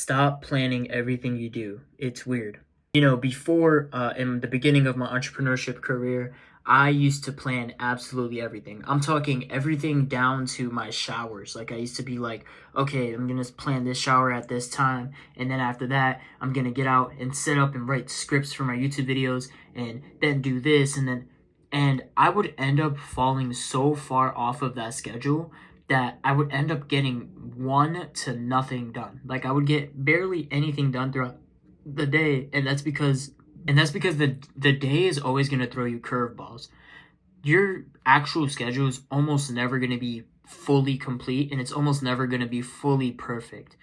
Stop planning everything you do. It's weird. Before, in the beginning of my entrepreneurship career, I used to plan absolutely everything. I'm talking everything down to my showers. Like, I used to be like, okay, I'm going to plan this shower at this time. And then after that, I'm going to get out and set up and write scripts for my YouTube videos and then do this. And I would end up falling so far off of that schedule that I would end up getting one to nothing done. Like, I would get barely anything done throughout the day, and that's because the day is always going to throw you curveballs. Your actual schedule is almost never going to be fully complete, and it's almost never going to be fully perfect.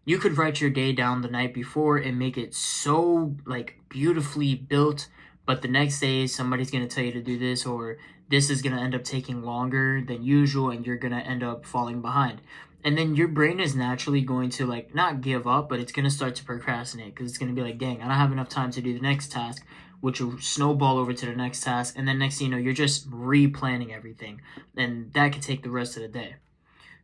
You could write your day down the night before and make it so like beautifully built, but the next day somebody's going to tell you to do this, or this is going to end up taking longer than usual, and you're going to end up falling behind. And then your brain is naturally going to like not give up, but it's going to start to procrastinate because it's going to be like, dang, I don't have enough time to do the next task, which will snowball over to the next task. And then next thing you know, you're just replanning everything, and that could take the rest of the day.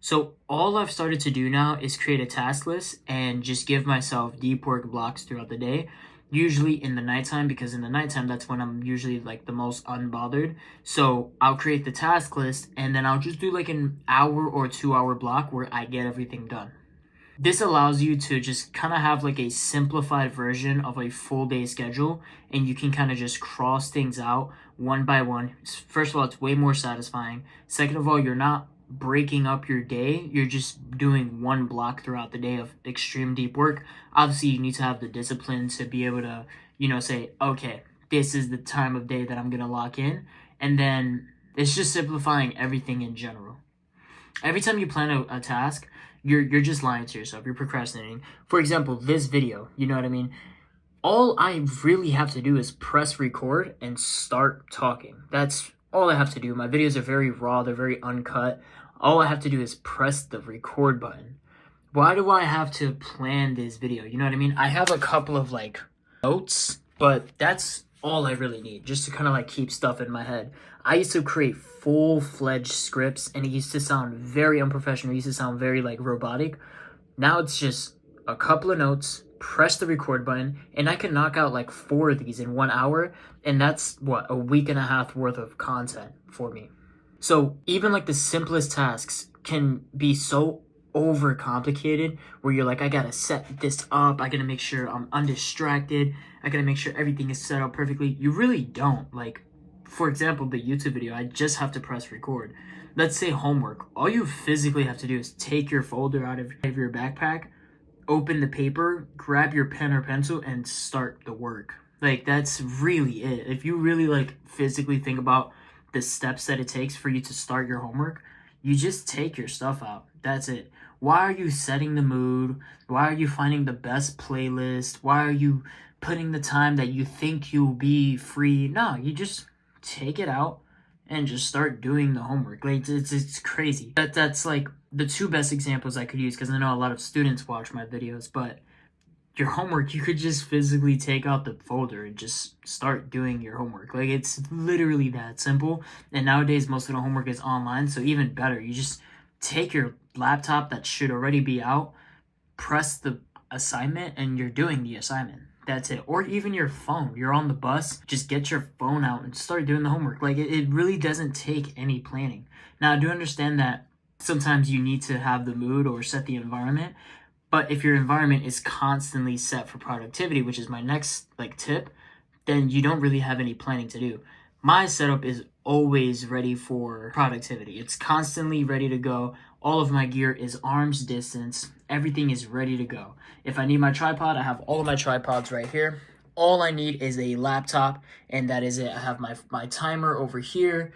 So all I've started to do now is create a task list and just give myself deep work blocks throughout the day, usually in the nighttime, because in the nighttime, that's when I'm usually like the most unbothered. So I'll create the task list and then I'll just do like an hour or 2 hour block where I get everything done. This allows you to just kind of have like a simplified version of a full day schedule, and you can kind of just cross things out one by one. First of all, it's way more satisfying. Second of all, you're not breaking up your day. You're just doing one block throughout the day of extreme deep work. Obviously, you need to have the discipline to be able to, say, okay, this is the time of day that I'm going to lock in. And then it's just simplifying everything in general. Every time you plan a task, you're just lying to yourself. You're procrastinating. For example, this video, you know what I mean? All I really have to do is press record and start talking. That's all I have to do. My videos are very raw. They're very uncut. All I have to do is press the record button. Why do I have to plan this video? You know what I mean? I have a couple of like notes, but that's all I really need, just to kind of like keep stuff in my head. I used to create full-fledged scripts, and it used to sound very unprofessional. It used to sound very like robotic. Now it's just a couple of notes, press the record button, and I can knock out like 4 of these in 1 hour, and that's a week and a half worth of content for me. So even like the simplest tasks can be so overcomplicated where you're like, I gotta set this up, I gotta make sure I'm undistracted, I gotta make sure everything is set up perfectly. You really don't. Like, for example, the YouTube video, I just have to press record. Let's say homework. All you physically have to do is take your folder out of your backpack, open the paper, grab your pen or pencil, and start the work. Like, that's really it. If you really like physically think about the steps that it takes for you to start your homework, you just take your stuff out. That's it. Why are you setting the mood? Why are you finding the best playlist? Why are you putting the time that you think you'll be free? No, you just take it out and just start doing the homework. Like, it's crazy. That's like the 2 best examples I could use, because I know a lot of students watch my videos. But your homework, you could just physically take out the folder and just start doing your homework. Like, it's literally that simple. And nowadays, most of the homework is online, so even better. You just take your laptop that should already be out, press the assignment, and you're doing the assignment. That's it. Or even your phone. You're on the bus, just get your phone out and start doing the homework. Like, it really doesn't take any planning. Now, I do understand that sometimes you need to have the mood or set the environment. But if your environment is constantly set for productivity, which is my next like tip, then you don't really have any planning to do. My setup is always ready for productivity. It's constantly ready to go. All of my gear is arm's distance. Everything is ready to go. If I need my tripod, I have all of my tripods right here. All I need is a laptop, and that is it. I have my timer over here,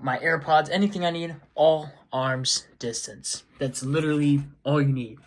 my AirPods, anything I need, all arm's distance. That's literally all you need.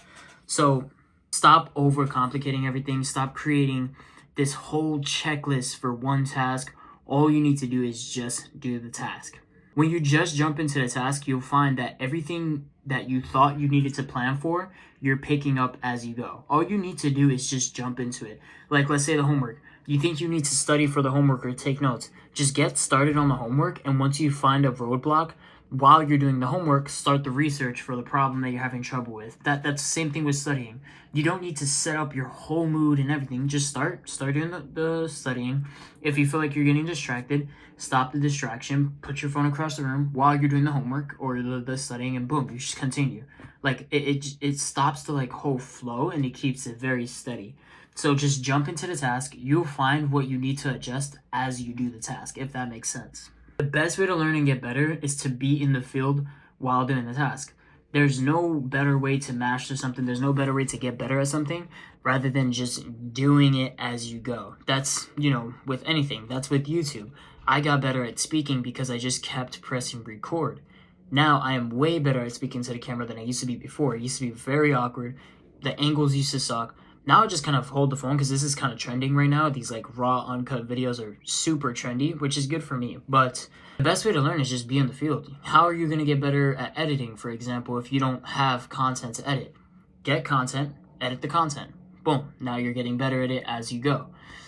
So stop overcomplicating everything. Stop creating this whole checklist for one task. All you need to do is just do the task. When you just jump into the task, you'll find that everything that you thought you needed to plan for, you're picking up as you go. All you need to do is just jump into it. Like, let's say the homework. You think you need to study for the homework or take notes. Just get started on the homework, and once you find a roadblock, while you're doing the homework, start the research for the problem that you're having trouble with. That's the same thing with studying. You don't need to set up your whole mood and everything. Just start doing the studying. If you feel like you're getting distracted, stop the distraction, put your phone across the room while you're doing the homework or the studying, and boom, you just continue. Like it stops the like whole flow, and it keeps it very steady. So just jump into the task. You'll find what you need to adjust as you do the task, if that makes sense. The best way to learn and get better is to be in the field while doing the task. There's no better way to master something. There's no better way to get better at something rather than just doing it as you go. That's, with anything. That's with YouTube. I got better at speaking because I just kept pressing record. Now I am way better at speaking to the camera than I used to be before. It used to be very awkward. The angles used to suck. Now I just kind of hold the phone because this is kind of trending right now. These like raw, uncut videos are super trendy, which is good for me. But the best way to learn is just be in the field. How are you going to get better at editing, for example, if you don't have content to edit? Get content, edit the content. Boom. Now you're getting better at it as you go.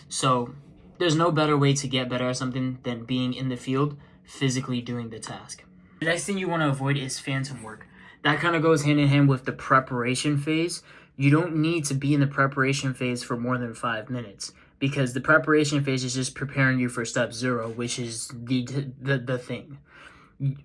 So there's no better way to get better at something than being in the field, physically doing the task. The next thing you want to avoid is phantom work. That kind of goes hand in hand with the preparation phase. You don't need to be in the preparation phase for more than 5 minutes because the preparation phase is just preparing you for step 0, which is the thing.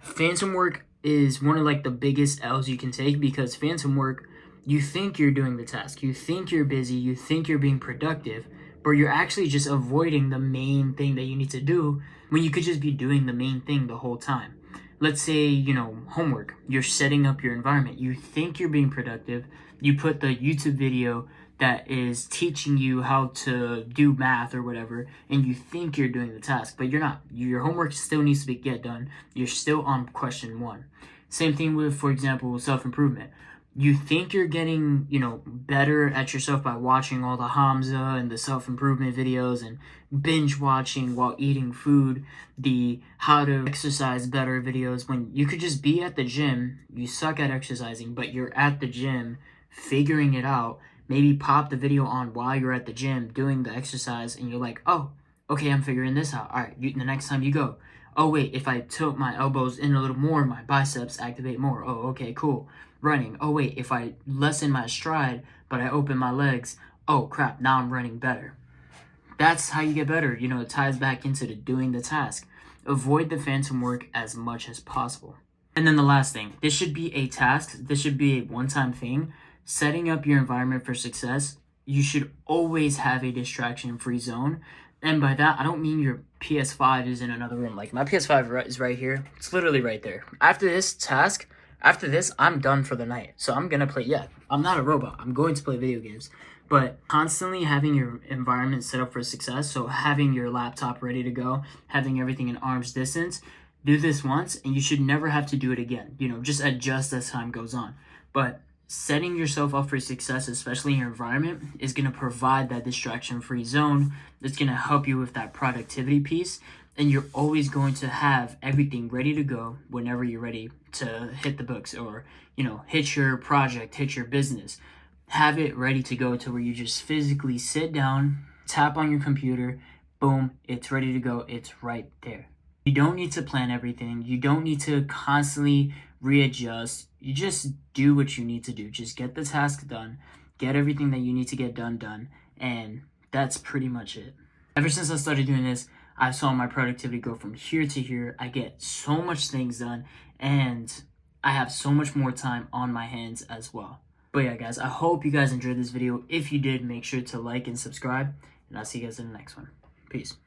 Phantom work is one of like the biggest L's you can take because phantom work, you think you're doing the task, you think you're busy, you think you're being productive, but you're actually just avoiding the main thing that you need to do when you could just be doing the main thing the whole time. Let's say, homework, you're setting up your environment. You think you're being productive. You put the YouTube video that is teaching you how to do math or whatever, and you think you're doing the task, but you're not. Your homework still needs to get done. You're still on question 1. Same thing with, for example, self-improvement. You think you're getting, better at yourself by watching all the hamza and the self-improvement videos and binge watching while eating food, the how to exercise better videos, when you could just be at the gym. You suck at exercising, but you're at the gym figuring it out. Maybe pop the video on while you're at the gym doing the exercise, and you're like, oh, okay, I'm figuring this out. All right, the next time you go, oh, wait, if I tilt my elbows in a little more, my biceps activate more. Oh, okay, cool. Running. Oh, wait, if I lessen my stride, but I open my legs, oh, crap, now I'm running better. That's how you get better. It ties back into doing the task. Avoid the phantom work as much as possible. And then the last thing, this should be a task. This should be a one-time thing. Setting up your environment for success, you should always have a distraction-free zone. And by that, I don't mean your PS5 is in another room. Like, my PS5 is right here. It's literally right there. After this, I'm done for the night. So I'm going to play, I'm not a robot. I'm going to play video games. But constantly having your environment set up for success, so having your laptop ready to go, having everything in arm's distance, do this once, and you should never have to do it again. Just adjust as time goes on. But setting yourself up for success, especially in your environment, is going to provide that distraction-free zone. That's going to help you with that productivity piece. And you're always going to have everything ready to go whenever you're ready to hit the books or, hit your project, hit your business. Have it ready to go to where you just physically sit down, tap on your computer, boom, it's ready to go. It's right there. You don't need to plan everything. You don't need to constantly readjust. You just do what you need to do. Just get the task done, get everything that you need to get done, and that's pretty much it. Ever since I started doing this, I saw my productivity go from here to here. I get so much things done, and I have so much more time on my hands as well. But yeah, guys, I hope you guys enjoyed this video. If you did, make sure to like and subscribe, and I'll see you guys in the next one. Peace.